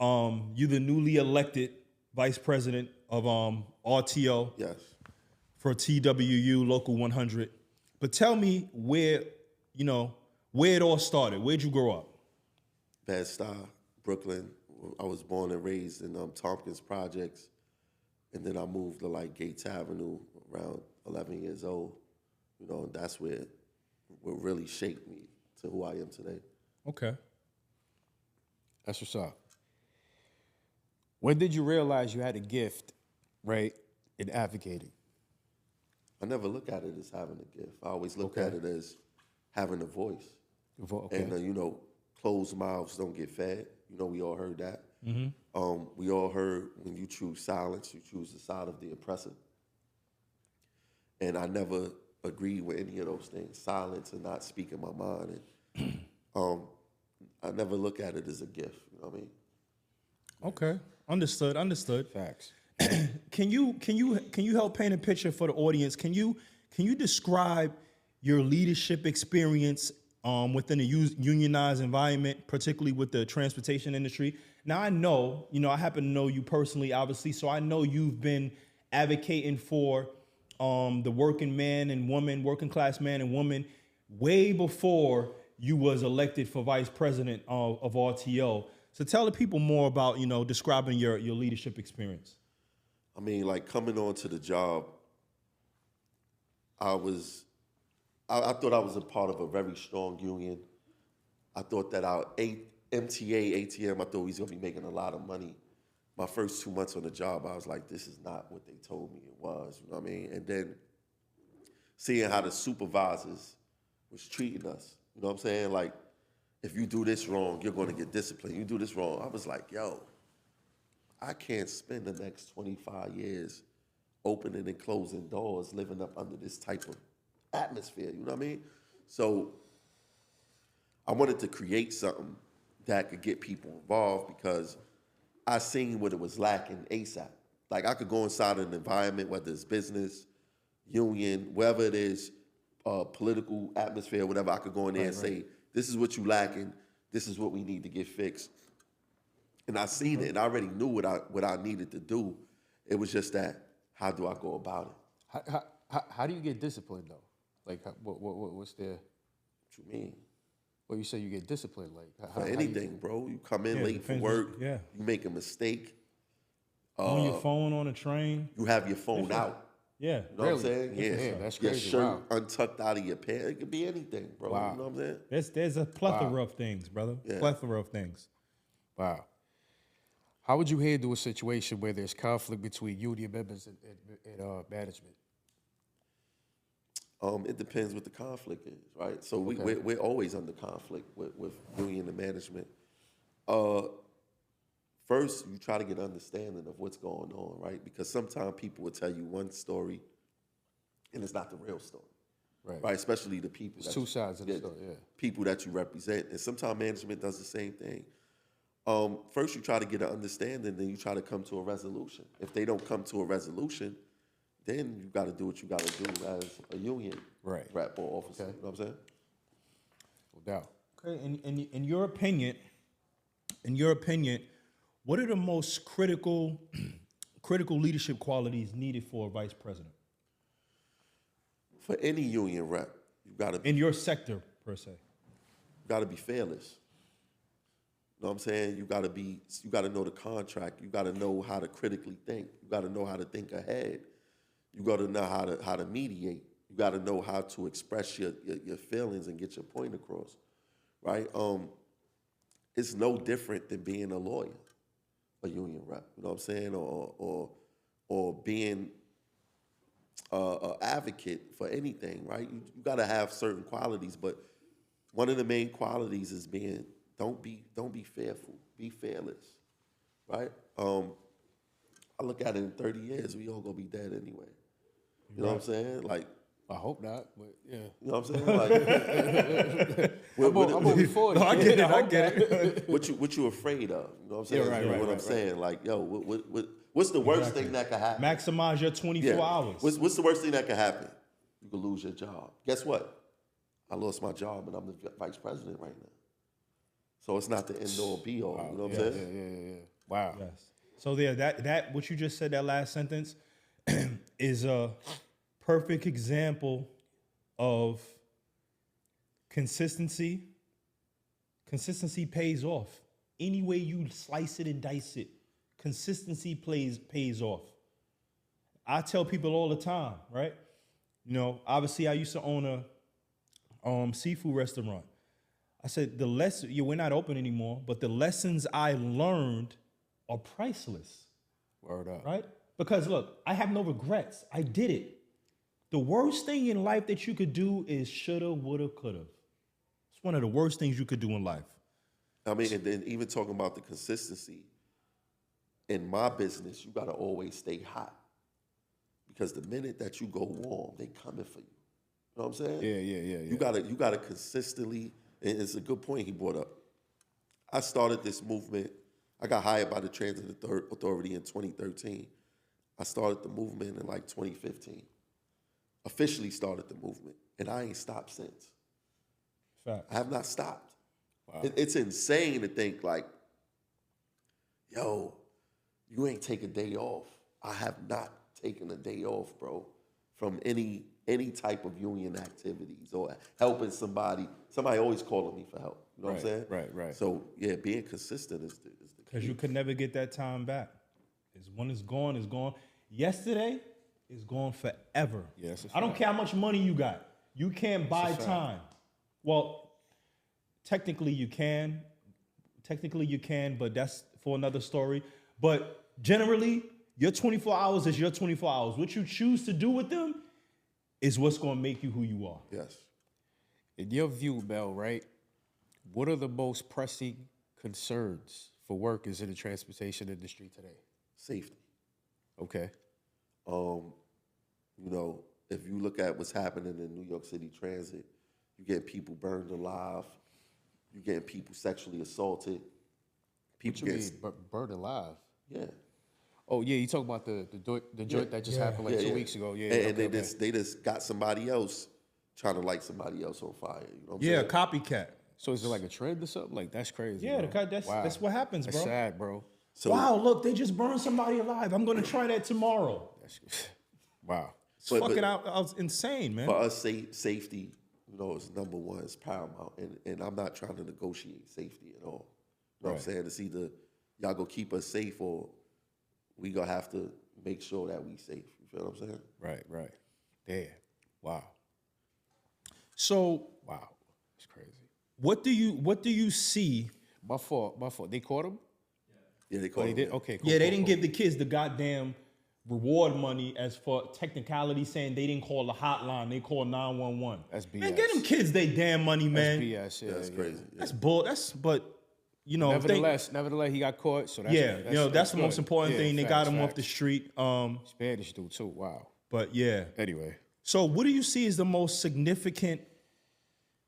You're the newly elected vice president of RTO Yes. for TWU Local 100. But tell me where it all started. Where'd you grow up? Bed-Stuy, Brooklyn. I was born and raised in Tompkins Projects, and then I moved to like Gates Avenue around 11 years old. And that's what really shaped me to who I am today. Okay. That's what's up. When did you realize you had a gift, right, in advocating? I never look at it as having a gift. I always look at it as having a voice. Okay. And, closed mouths don't get fed. We all heard that. We all heard when you choose silence, you choose the side of the oppressor. And I never agreed with any of those things, silence and not speaking my mind. And I never look at it as a gift. You know what I mean? Okay. Understood. Facts. Can you help paint a picture for the audience? Can you describe your leadership experience within a unionized environment, particularly with the transportation industry? Now I know, I happen to know you personally, obviously, so I know you've been advocating for the working class man and woman, way before you was elected for vice president of RTO. So tell the people more about, describing your leadership experience. I mean, like coming onto the job, I thought I was a part of a very strong union. I thought that our MTA, ATM, I thought we was gonna be making a lot of money. My first 2 months on the job, I was like, this is not what they told me it was, you know what I mean? And then seeing how the supervisors was treating us, you know what I'm saying? Like, if you do this wrong, you're gonna get disciplined. You do this wrong. I was like, yo, I can't spend the next 25 years opening and closing doors, living up under this type of atmosphere, you know what I mean? So I wanted to create something that could get people involved because I seen what it was lacking ASAP. Like I could go inside an environment, whether it's business, union, wherever it is, political atmosphere, whatever, I could go in there and say, this is what you lacking, this is what we need to get fixed. And I seen it and I already knew what I needed to do. It was just that, how do I go about it? How do you get disciplined though? Like, what's the? What you mean? Well, you say you get disciplined, like For anything, bro. You come in late for work. Yeah. You make a mistake. On your phone, on a train. You have your phone out. Yeah. You know what I'm saying? Yeah. That's your crazy. shirt Wow. untucked out of your pants. It could be anything, bro. Wow. You know what I'm saying? There's a plethora of things, brother. Yeah. Plethora of things. Wow. How would you handle a situation where there's conflict between union members and management? It depends what the conflict is, right? So we're always under conflict with union and management. First, you try to get understanding of what's going on, right? Because sometimes people will tell you one story, and it's not the real story, right? Especially the people. There's two sides of the story, yeah. People that you represent, and sometimes management does the same thing. First, you try to get an understanding, then you try to come to a resolution. If they don't come to a resolution, then you got to do what you got to do as a union rep or officer. You know what I'm saying? No doubt. Okay. In your opinion, what are the most critical leadership qualities needed for a vice president? For any union rep, you got to In your sector, per se. You got to be fearless. You know what I'm saying? You got to know the contract. You got to know how to critically think. You got to know how to think ahead. You got to know how to mediate. You got to know how to express your feelings and get your point across, right? It's no different than being a lawyer, a union rep. You know what I'm saying? Or being an advocate for anything, right? You got to have certain qualities, but one of the main qualities is don't be fearful, be fearless, right? I look at it in 30 years, we all gonna be dead anyway. You know what I'm saying? Like, I hope not, but yeah. you know what I'm saying? Like, I'm over 40. No, I get it. what you afraid of? You know what I'm saying? Yeah, right, what I'm saying? Like, yo, what's the worst thing that could happen? Maximize your 24 hours. What's the worst thing that could happen? You could lose your job. Guess what? I lost my job and I'm the vice president right now. So it's not the end all be all. You know what I'm saying? Yeah. Wow. Yes. So there, that what you just said, that last sentence, is a perfect example of consistency. Consistency pays off. Any way you slice it and dice it, consistency pays off. I tell people all the time, right? You know, obviously I used to own a seafood restaurant. I said we're not open anymore, but the lessons I learned are priceless. Word up. Right? Because look, I have no regrets. I did it. The worst thing in life that you could do is shoulda, woulda, coulda. It's one of the worst things you could do in life. I mean, and then even talking about the consistency, in my business, you gotta always stay hot. Because the minute that you go warm, they coming for you. You know what I'm saying? Yeah. You gotta consistently, and it's a good point he brought up. I started this movement. I got hired by the Transit Authority in 2013. I started the movement in like 2015. Officially started the movement, and I ain't stopped since. Fact. I have not stopped. Wow. It's insane to think like, yo, you ain't take a day off. I have not taken a day off, bro, from any type of union activities or helping somebody. Somebody always calling me for help. You know what I'm saying? Right. So yeah, being consistent is the Because key. you could never get that time back. When it's gone, it's gone. Yesterday is gone forever. Yeah, that's a I don't fact. care how much money you got. You can't buy fact. time. Well, technically you can. But that's for another story. But generally, your 24 hours is your 24 hours. What you choose to do with them is what's going to make you who you are. Yes. In your view, Mel, right? What are the most pressing concerns for workers in the transportation industry today? Safety. Okay. You know, if you look at what's happening in New York City Transit, you get people burned alive. You getting people sexually assaulted. People What you get mean, burned alive? yeah. Oh yeah, you talking about the joint that just happened like 2 weeks ago? Yeah, And okay, they just got somebody else trying to light somebody else on fire. You know what I'm Yeah, saying? copycat. So is it like a trend or something? Like that's crazy. Yeah, bro. that's what happens, That's bro. sad, bro. So Wow, look, they just burned somebody alive. I'm going to try that tomorrow. That's, wow. It's But- fucking but- out. I was insane, man. for us, safety, you know, is number one, is paramount. And I'm not trying to negotiate safety at all. You know what I'm Right. saying? It's either y'all go keep us safe or we gonna have to make sure that we safe. You feel what I'm saying? Right. Damn. Wow. So, Wow. It's crazy. what do you see? My fault. They caught him? Yeah, they Oh, call they it did? that. Okay, cool. Yeah, they cool, didn't cool. give the kids the goddamn reward money as for technicality, saying they didn't call the hotline. They called 911. That's Man, BS. get them kids they damn money, man. That's BS. Yeah, That's yeah. crazy. Yeah. That's bull. But you know, if they- Nevertheless, he got caught. So that's, that's the most good. important Yeah, thing. They got him off the facts. street. Spanish dude too. Wow. But yeah. Anyway, So, what do you see as the most significant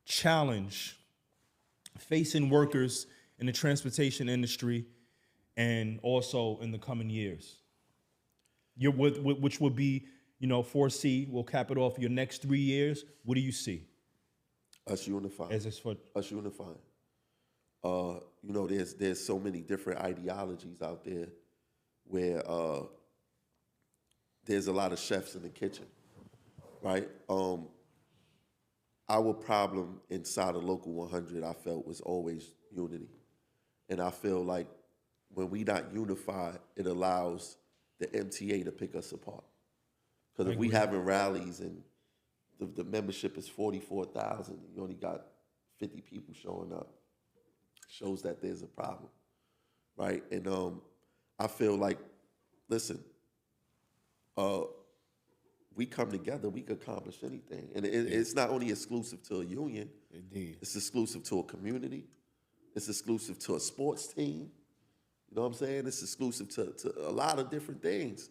challenge facing workers in the transportation industry, and also in the coming years? Which would be, foresee. We'll cap it off. Your next 3 years. What do you see Us unifying. as it's for? Us unifying. You know, there's so many different ideologies out there where there's a lot of chefs in the kitchen, right? Our problem inside of Local 100, I felt, was always unity. And I feel like when we not unified, it allows the MTA to pick us apart. Because if we having rallies and the membership is 44,000, you only got 50 people showing up, shows that there's a problem, right? And I feel like, listen, we come together, we can accomplish anything. And it's not only exclusive to a union, indeed. it's exclusive to a community, it's exclusive to a sports team. You know what I'm saying? It's exclusive to a lot of different things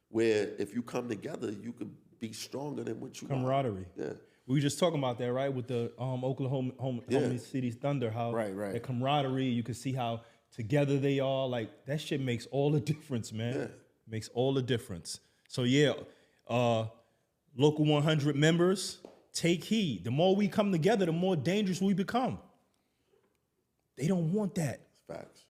where if you come together, you could be stronger than what you are. Camaraderie. Yeah. We were just talking about that, right? With the Oklahoma City Thunder, how Right. that camaraderie, you can see how together they are. Like, that shit makes all the difference, man. Yeah. Makes all the difference. So yeah, Local 100 members, take heed. The more we come together, the more dangerous we become. They don't want that. Facts.